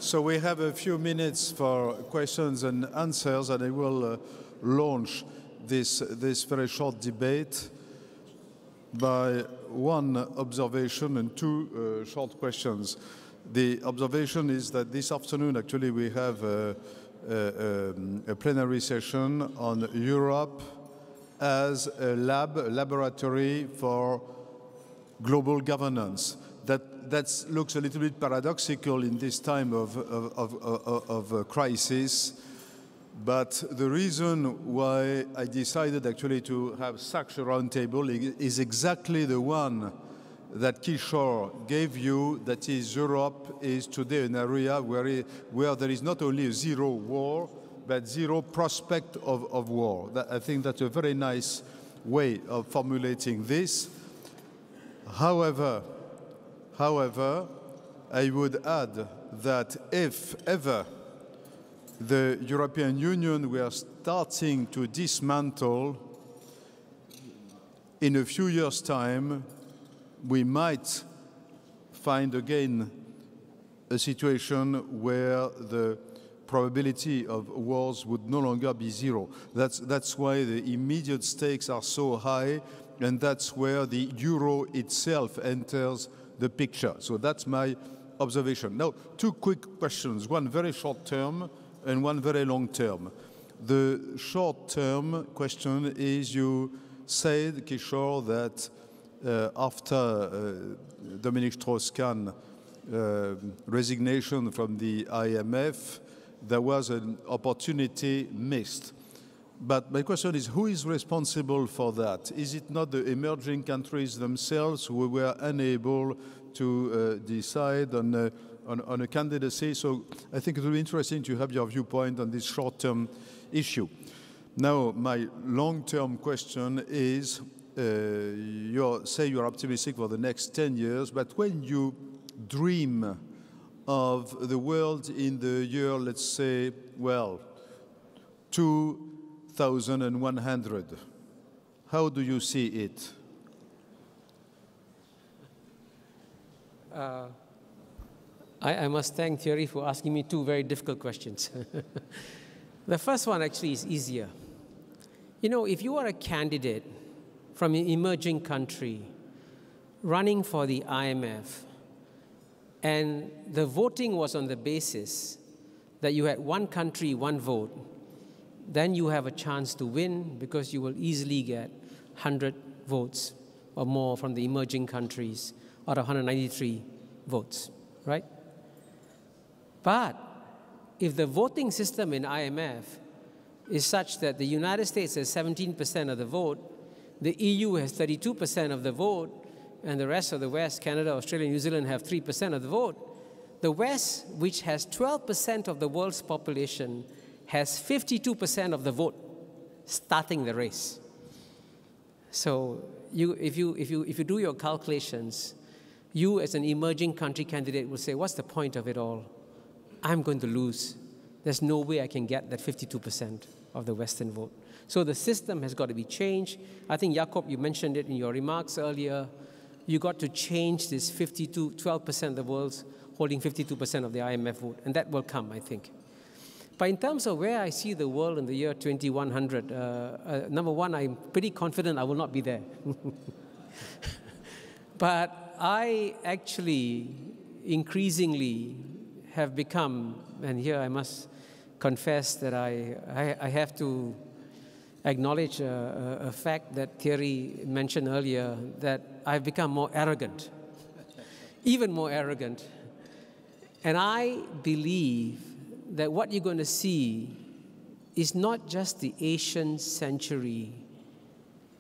So we have a few minutes for questions and answers, and I will launch this very short debate by one observation and two short questions. The observation is that this afternoon, actually, we have a plenary session on Europe as a laboratory for global governance. That looks a little bit paradoxical in this time of crisis, but the reason why I decided actually to have such a roundtable is exactly the one that Kishore gave you, that is, Europe is today an area where there is not only a zero war, but zero prospect of war. I think that's a very nice way of formulating this. However, I would add that if ever the European Union were starting to dismantle, in a few years' time, we might find again a situation where the probability of wars would no longer be zero. That's why the immediate stakes are so high, and that's where the euro itself enters the picture. So that's my observation. Now, two quick questions, one very short term and one very long term. The short term question is, you said, Kishore, that after Dominique Strauss-Kahn resignation from the IMF, there was an opportunity missed. But my question is, who is responsible for that? Is it not the emerging countries themselves who were unable to decide on a candidacy? So I think it will be interesting to have your viewpoint on this short-term issue. Now, my long-term question is, you say you're optimistic for the next 10 years, but when you dream of the world in the year, let's say, well, 2100, how do you see it? I must thank Thierry for asking me two very difficult questions. The first one actually is easier. You know, if you are a candidate from an emerging country running for the IMF, and the voting was on the basis that you had one country, one vote, then you have a chance to win because you will easily get 100 votes or more from the emerging countries out of 193 votes, right? But if the voting system in IMF is such that the United States has 17% of the vote, the EU has 32% of the vote, and the rest of the West, Canada, Australia, New Zealand, have 3% of the vote, the West, which has 12% of the world's population, has 52% of the vote starting the race. So if you do your calculations, you as an emerging country candidate will say, what's the point of it all? I'm going to lose. There's no way I can get that 52% of the Western vote. So the system has got to be changed. I think, Jakob, you mentioned it in your remarks earlier. You got to change this 12% of the world's holding 52% of the IMF vote, and that will come, I think. But in terms of where I see the world in the year 2100, number one, I'm pretty confident I will not be there. But I actually increasingly have become, and here I must confess that I have to acknowledge a fact that Thierry mentioned earlier, that I've become more arrogant, even more arrogant. And I believe that what you're going to see is not just the Asian century,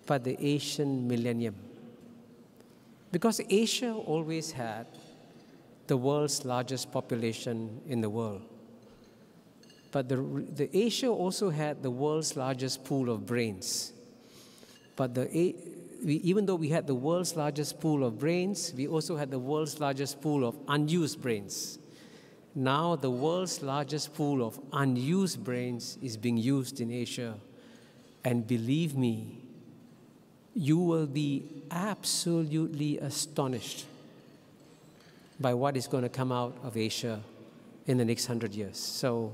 but the Asian millennium. Because Asia always had the world's largest population in the world. But the Asia also had the world's largest pool of brains. But even though we had the world's largest pool of brains, we also had the world's largest pool of unused brains. Now the world's largest pool of unused brains is being used in Asia. And believe me, you will be absolutely astonished by what is going to come out of Asia in the next 100 years. So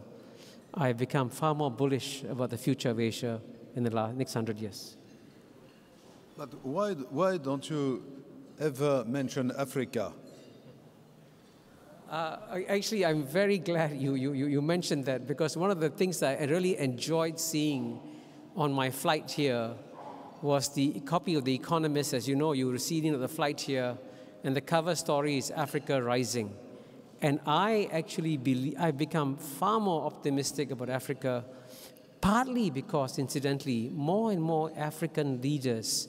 I've become far more bullish about the future of Asia in the next 100 years. But why don't you ever mention Africa? Actually, I'm very glad you mentioned that, because one of the things that I really enjoyed seeing on my flight here was the copy of The Economist. As you know, you were seeing on the flight here, and the cover story is Africa Rising. And I actually believe I've become far more optimistic about Africa, partly because, incidentally, more and more African leaders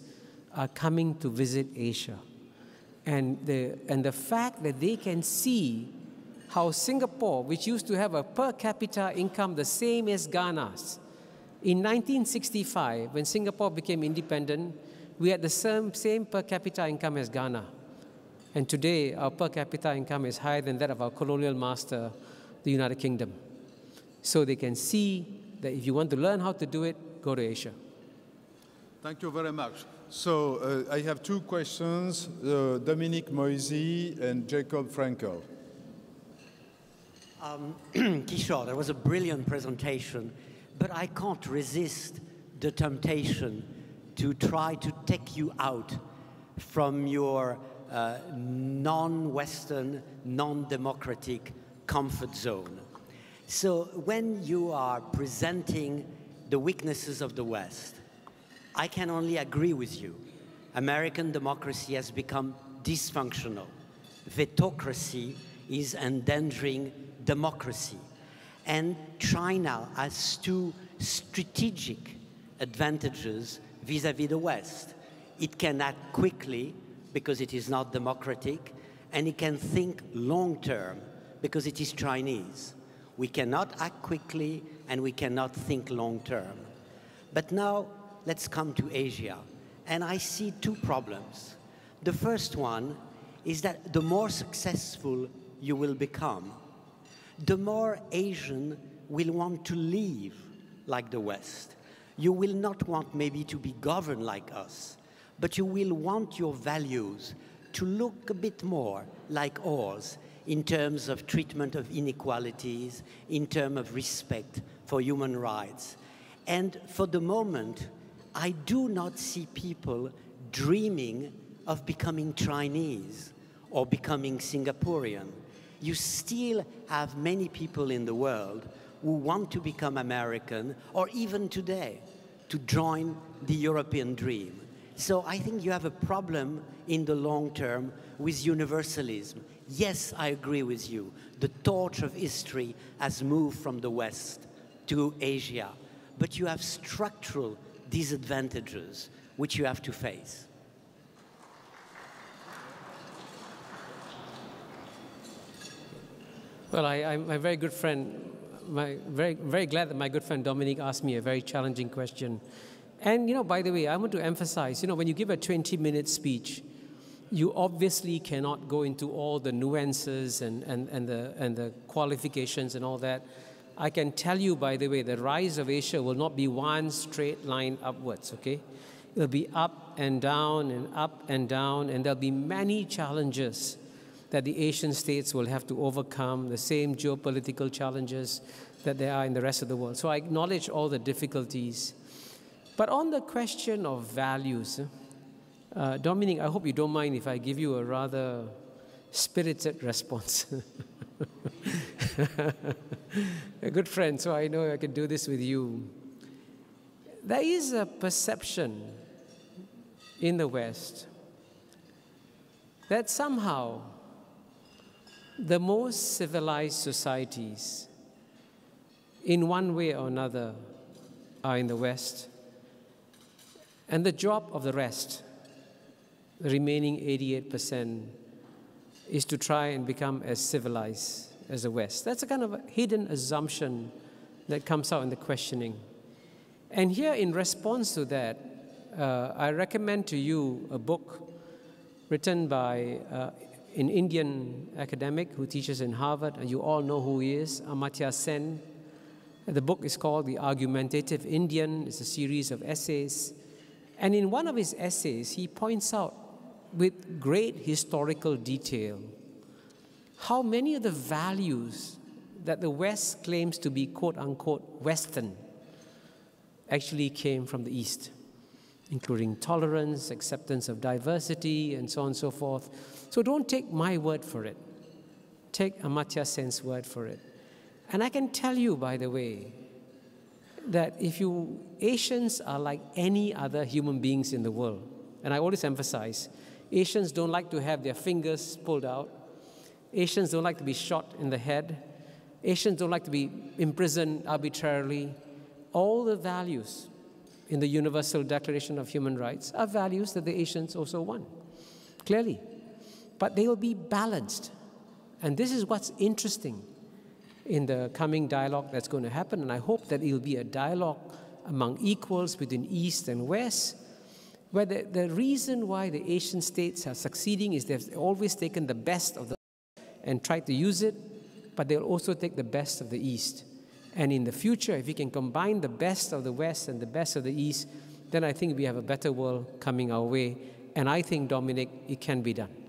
are coming to visit Asia. And the fact that they can see how Singapore, which used to have a per capita income the same as Ghana's, in 1965, when Singapore became independent, we had the same per capita income as Ghana. And today, our per capita income is higher than that of our colonial master, the United Kingdom. So they can see that if you want to learn how to do it, go to Asia. Thank you very much. So I have two questions, Dominique Moisy and Jacob Frankel. Kishore, that was a brilliant presentation, but I can't resist the temptation to try to take you out from your non-Western, non-democratic comfort zone. So when you are presenting the weaknesses of the West, I can only agree with you. American democracy has become dysfunctional. Vetocracy is endangering democracy. And China has two strategic advantages vis-à-vis the West. It can act quickly because it is not democratic, and it can think long-term because it is Chinese. We cannot act quickly and we cannot think long-term. But now, let's come to Asia. And I see two problems. The first one is that the more successful you will become, the more Asian will want to live like the West. You will not want maybe to be governed like us, but you will want your values to look a bit more like ours in terms of treatment of inequalities, in terms of respect for human rights. And for the moment, I do not see people dreaming of becoming Chinese or becoming Singaporean. You still have many people in the world who want to become American, or even today, to join the European dream. So I think you have a problem in the long term with universalism. Yes, I agree with you. The torch of history has moved from the West to Asia, but you have structural disadvantages which you have to face. Well, I'm a very good friend. Very glad that my good friend Dominique asked me a very challenging question. And, by the way, I want to emphasize, when you give a 20-minute speech, you obviously cannot go into all the nuances and the qualifications and all that. I can tell you, by the way, the rise of Asia will not be one straight line upwards, okay? It'll be up and down and up and down, and there'll be many challenges that the Asian states will have to overcome, the same geopolitical challenges that there are in the rest of the world. So I acknowledge all the difficulties. But on the question of values, Dominique, I hope you don't mind if I give you a rather spirited response. A good friend, so I know I can do this with you. There is a perception in the West that somehow the most civilized societies, in one way or another, are in the West, and the job of the rest, the remaining 88%, is to try and become as civilized as the West. That's a kind of a hidden assumption that comes out in the questioning. And here, in response to that, I recommend to you a book written by an Indian academic who teaches in Harvard, and you all know who he is, Amartya Sen. The book is called The Argumentative Indian. It's a series of essays. And in one of his essays, he points out with great historical detail how many of the values that the West claims to be quote-unquote Western actually came from the East, including tolerance, acceptance of diversity, and so on and so forth. So don't take my word for it. Take Amartya Sen's word for it. And I can tell you, by the way, that if you Asians are like any other human beings in the world, and I always emphasize, Asians don't like to have their fingers pulled out. Asians don't like to be shot in the head. Asians don't like to be imprisoned arbitrarily. All the values in the Universal Declaration of Human Rights are values that the Asians also want, clearly. But they will be balanced. And this is what's interesting in the coming dialogue that's going to happen. And I hope that it will be a dialogue among equals between East and West, where the reason why the Asian states are succeeding is they've always taken the best of the and tried to use it, but they'll also take the best of the East. And in the future, if we can combine the best of the West and the best of the East, then I think we have a better world coming our way. And I think, Dominic, it can be done.